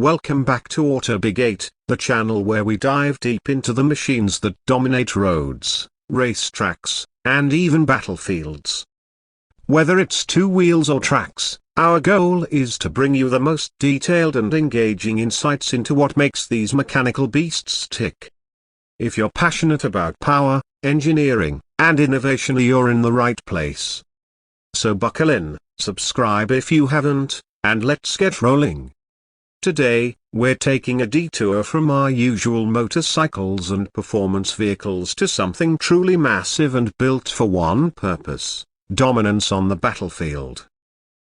Welcome back to AutoBig8, the channel where we dive deep into the machines that dominate roads, racetracks, and even battlefields. Whether it's two wheels or tracks, our goal is to bring you the most detailed and engaging insights into what makes these mechanical beasts tick. If you're passionate about power, engineering, and innovation, you're in the right place. So buckle in, subscribe if you haven't, and let's get rolling. Today, we're taking a detour from our usual motorcycles and performance vehicles to something truly massive and built for one purpose: dominance on the battlefield.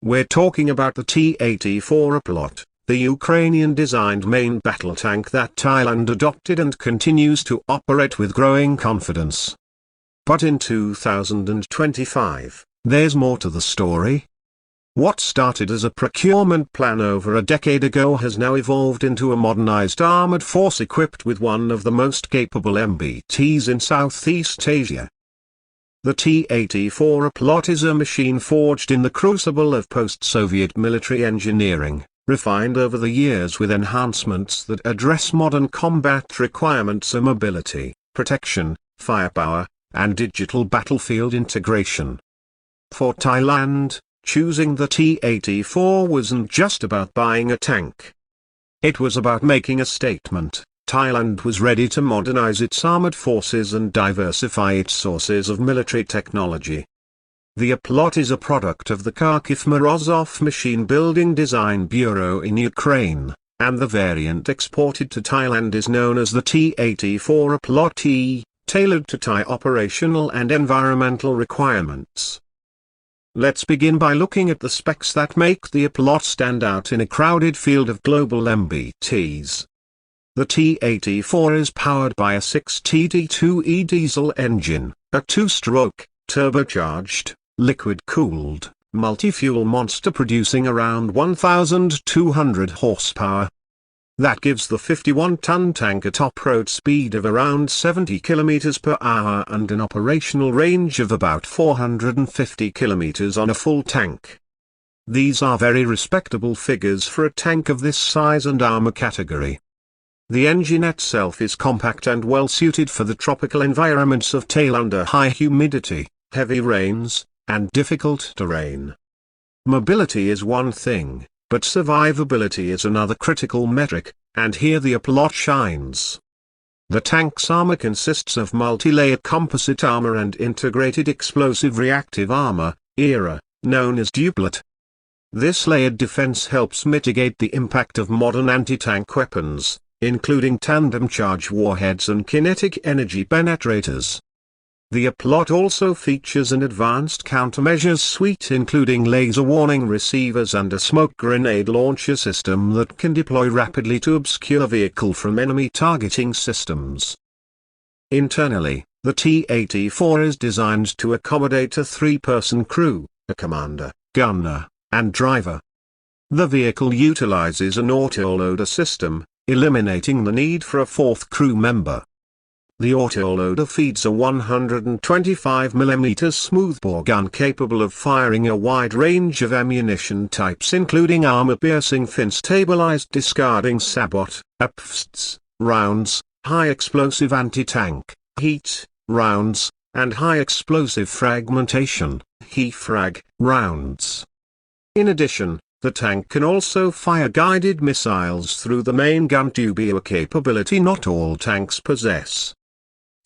We're talking about the T-84 Oplot, the Ukrainian-designed main battle tank that Thailand adopted and continues to operate with growing confidence. But in 2025, there's more to the story. What started as a procurement plan over a decade ago has now evolved into a modernized armored force equipped with one of the most capable MBTs in Southeast Asia. The T-84 Oplot is a machine forged in the crucible of post-Soviet military engineering, refined over the years with enhancements that address modern combat requirements of mobility, protection, firepower, and digital battlefield integration. For Thailand, choosing the T-84 wasn't just about buying a tank. It was about making a statement. Thailand was ready to modernize its armored forces and diversify its sources of military technology. The Oplot is a product of the Kharkiv Morozov Machine Building Design Bureau in Ukraine, and the variant exported to Thailand is known as the T-84 Oplot E, tailored to Thai operational and environmental requirements. Let's begin by looking at the specs that make the Oplot stand out in a crowded field of global MBTs. The T-84 is powered by a 6TD2E diesel engine, a two-stroke, turbocharged, liquid-cooled, multi-fuel monster producing around 1,200 horsepower. That gives the 51-ton tank a top road speed of around 70 km per hour and an operational range of about 450 km on a full tank. These are very respectable figures for a tank of this size and armor category. The engine itself is compact and well suited for the tropical environments of Thailand under high humidity, heavy rains, and difficult terrain. Mobility is one thing, but survivability is another critical metric, and here the Oplot shines. The tank's armor consists of multi-layered composite armor and integrated explosive reactive armor, ERA, known as Oplot. This layered defense helps mitigate the impact of modern anti-tank weapons, including tandem charge warheads and kinetic energy penetrators. The Oplot also features an advanced countermeasures suite including laser warning receivers and a smoke grenade launcher system that can deploy rapidly to obscure a vehicle from enemy targeting systems. Internally, the T-84 is designed to accommodate a three-person crew, a commander, gunner, and driver. The vehicle utilizes an autoloader system, eliminating the need for a fourth crew member. The autoloader feeds a 125mm smoothbore gun capable of firing a wide range of ammunition types including armor-piercing fin-stabilized discarding sabot, APFSTs, rounds, high-explosive anti-tank, heat, rounds, and high-explosive fragmentation, HEFRAG, rounds. In addition, the tank can also fire guided missiles through the main gun tube, a capability not all tanks possess.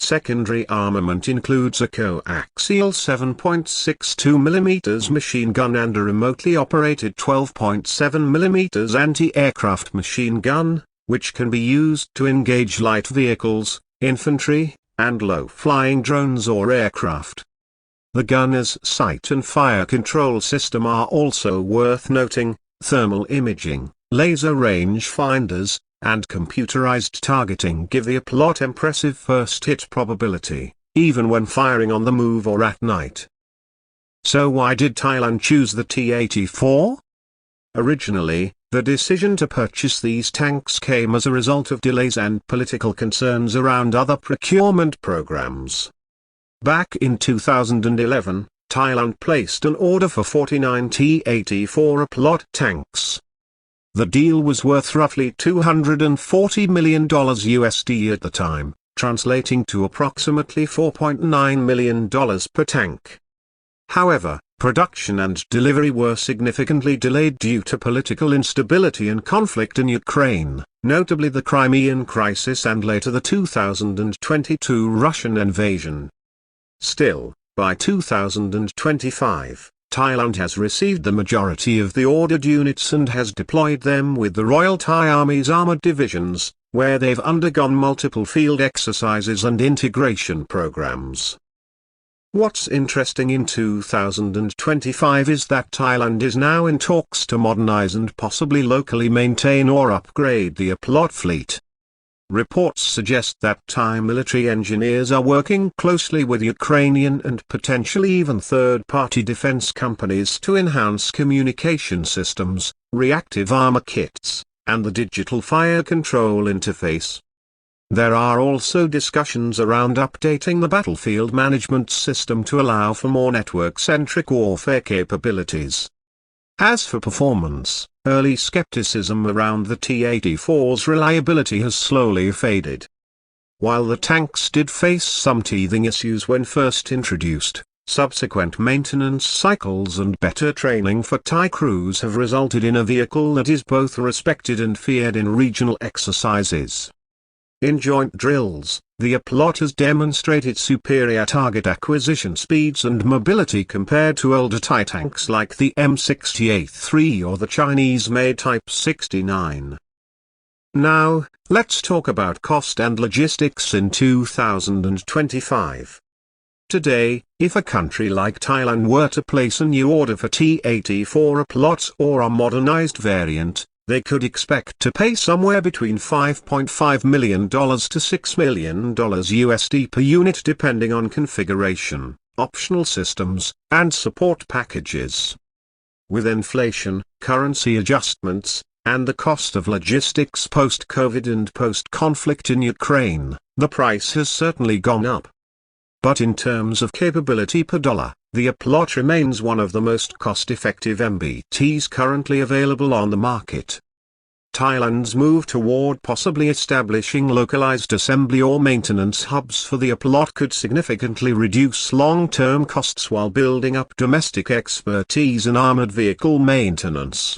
Secondary armament includes a coaxial 7.62mm machine gun and a remotely operated 12.7mm anti-aircraft machine gun, which can be used to engage light vehicles, infantry, and low-flying drones or aircraft. The gunner's sight and fire control system are also worth noting. Thermal imaging, laser range finders, and computerized targeting give the Oplot impressive first-hit probability, even when firing on the move or at night. So why did Thailand choose the T-84? Originally, the decision to purchase these tanks came as a result of delays and political concerns around other procurement programs. Back in 2011, Thailand placed an order for 49 T-84 Oplot tanks. The deal was worth roughly $240 million USD at the time, translating to approximately $4.9 million per tank. However, production and delivery were significantly delayed due to political instability and conflict in Ukraine, notably the Crimean crisis and later the 2022 Russian invasion. Still, by 2025, Thailand has received the majority of the ordered units and has deployed them with the Royal Thai Army's armoured divisions, where they've undergone multiple field exercises and integration programs. What's interesting in 2025 is that Thailand is now in talks to modernize and possibly locally maintain or upgrade the Oplot fleet. Reports suggest that Thai military engineers are working closely with Ukrainian and potentially even third-party defense companies to enhance communication systems, reactive armor kits, and the digital fire control interface. There are also discussions around updating the battlefield management system to allow for more network-centric warfare capabilities. As for performance, early skepticism around the T-84's reliability has slowly faded. While the tanks did face some teething issues when first introduced, subsequent maintenance cycles and better training for Thai crews have resulted in a vehicle that is both respected and feared in regional exercises. In joint drills, the Oplot has demonstrated superior target acquisition speeds and mobility compared to older Thai tanks like the M68-3 or the Chinese-made Type 69. Now, let's talk about cost and logistics in 2025. Today, if a country like Thailand were to place a new order for T-84 Oplot or a modernized variant, they could expect to pay somewhere between $5.5 million to $6 million USD per unit depending on configuration, optional systems, and support packages. With inflation, currency adjustments, and the cost of logistics post-COVID and post-conflict in Ukraine, the price has certainly gone up. But in terms of capability per dollar, the Oplot remains one of the most cost-effective MBTs currently available on the market. Thailand's move toward possibly establishing localized assembly or maintenance hubs for the Oplot could significantly reduce long-term costs while building up domestic expertise in armored vehicle maintenance.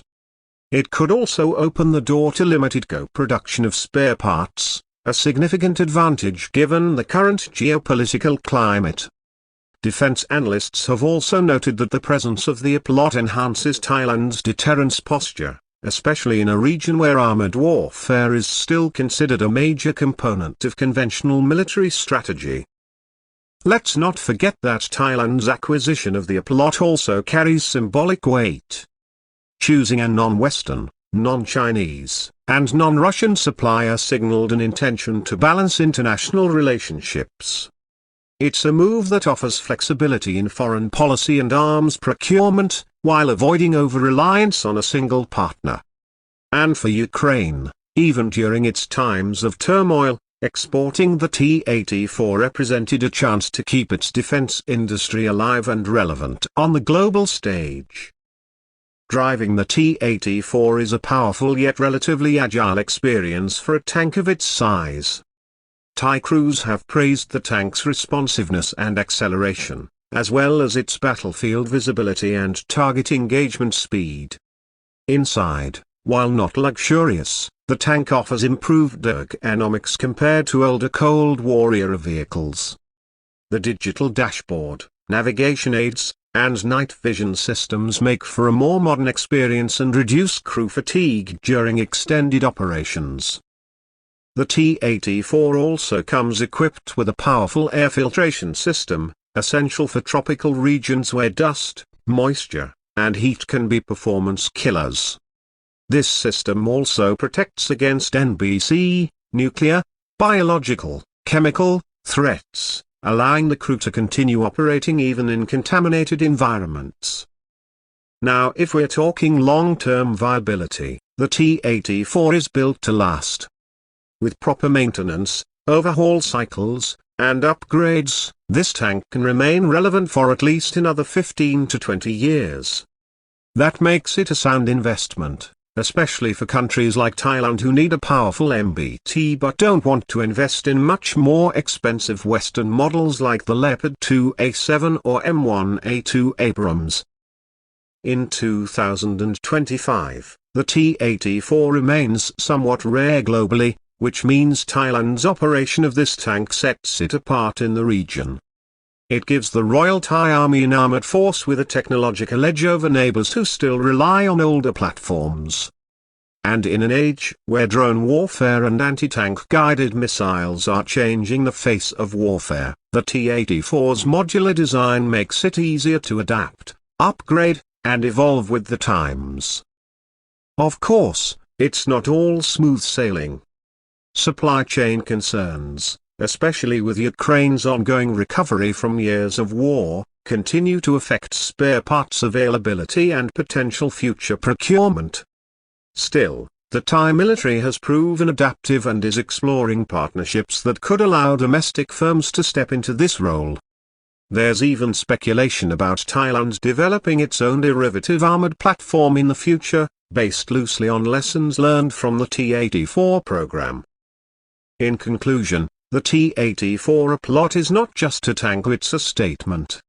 It could also open the door to limited co-production of spare parts, a significant advantage given the current geopolitical climate. Defense analysts have also noted that the presence of the Oplot enhances Thailand's deterrence posture, especially in a region where armored warfare is still considered a major component of conventional military strategy. Let's not forget that Thailand's acquisition of the Oplot also carries symbolic weight. Choosing a non-Western, non-Chinese, and non-Russian supplier signaled an intention to balance international relationships. It's a move that offers flexibility in foreign policy and arms procurement, while avoiding over-reliance on a single partner. And for Ukraine, even during its times of turmoil, exporting the T-84 represented a chance to keep its defense industry alive and relevant on the global stage. Driving the T-84 is a powerful yet relatively agile experience for a tank of its size. Thai crews have praised the tank's responsiveness and acceleration, as well as its battlefield visibility and target engagement speed. Inside, while not luxurious, the tank offers improved ergonomics compared to older Cold War-era vehicles. The digital dashboard, navigation aids, and night vision systems make for a more modern experience and reduce crew fatigue during extended operations. The T-84 also comes equipped with a powerful air filtration system, essential for tropical regions where dust, moisture, and heat can be performance killers. This system also protects against NBC, nuclear, biological, chemical, threats, allowing the crew to continue operating even in contaminated environments. Now if we're talking long-term viability, the T-84 is built to last. With proper maintenance, overhaul cycles, and upgrades, this tank can remain relevant for at least another 15 to 20 years. That makes it a sound investment, especially for countries like Thailand who need a powerful MBT but don't want to invest in much more expensive Western models like the Leopard 2A7 or M1A2 Abrams. In 2025, the T-84 remains somewhat rare globally, which means Thailand's operation of this tank sets it apart in the region. It gives the Royal Thai Army an armoured force with a technological edge over neighbours who still rely on older platforms. And in an age where drone warfare and anti-tank guided missiles are changing the face of warfare, the T-84's modular design makes it easier to adapt, upgrade, and evolve with the times. Of course, it's not all smooth sailing. Supply chain concerns, especially with Ukraine's ongoing recovery from years of war, continue to affect spare parts availability and potential future procurement. Still, the Thai military has proven adaptive and is exploring partnerships that could allow domestic firms to step into this role. There's even speculation about Thailand developing its own derivative armored platform in the future, based loosely on lessons learned from the T-84 program. In conclusion, the T-84 Oplot is not just a tank, it's a statement.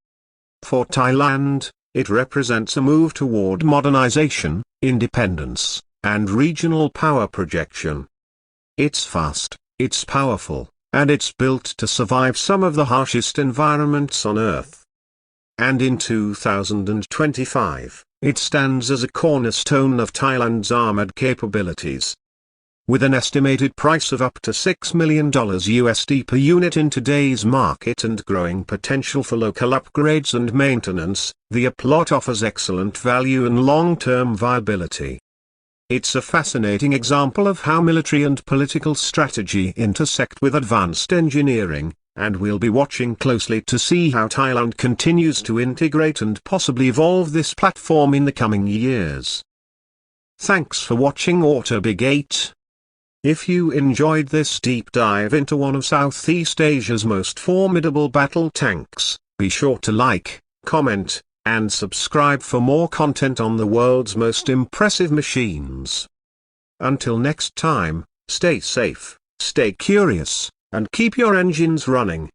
For Thailand, it represents a move toward modernization, independence, and regional power projection. It's fast, it's powerful, and it's built to survive some of the harshest environments on Earth. And in 2025, it stands as a cornerstone of Thailand's armored capabilities. With an estimated price of up to $6 million USD per unit in today's market and growing potential for local upgrades and maintenance, the Oplot offers excellent value and long-term viability. It's a fascinating example of how military and political strategy intersect with advanced engineering, and we'll be watching closely to see how Thailand continues to integrate and possibly evolve this platform in the coming years. Thanks for watching AutoBig8. If you enjoyed this deep dive into one of Southeast Asia's most formidable battle tanks, be sure to like, comment, and subscribe for more content on the world's most impressive machines. Until next time, stay safe, stay curious, and keep your engines running.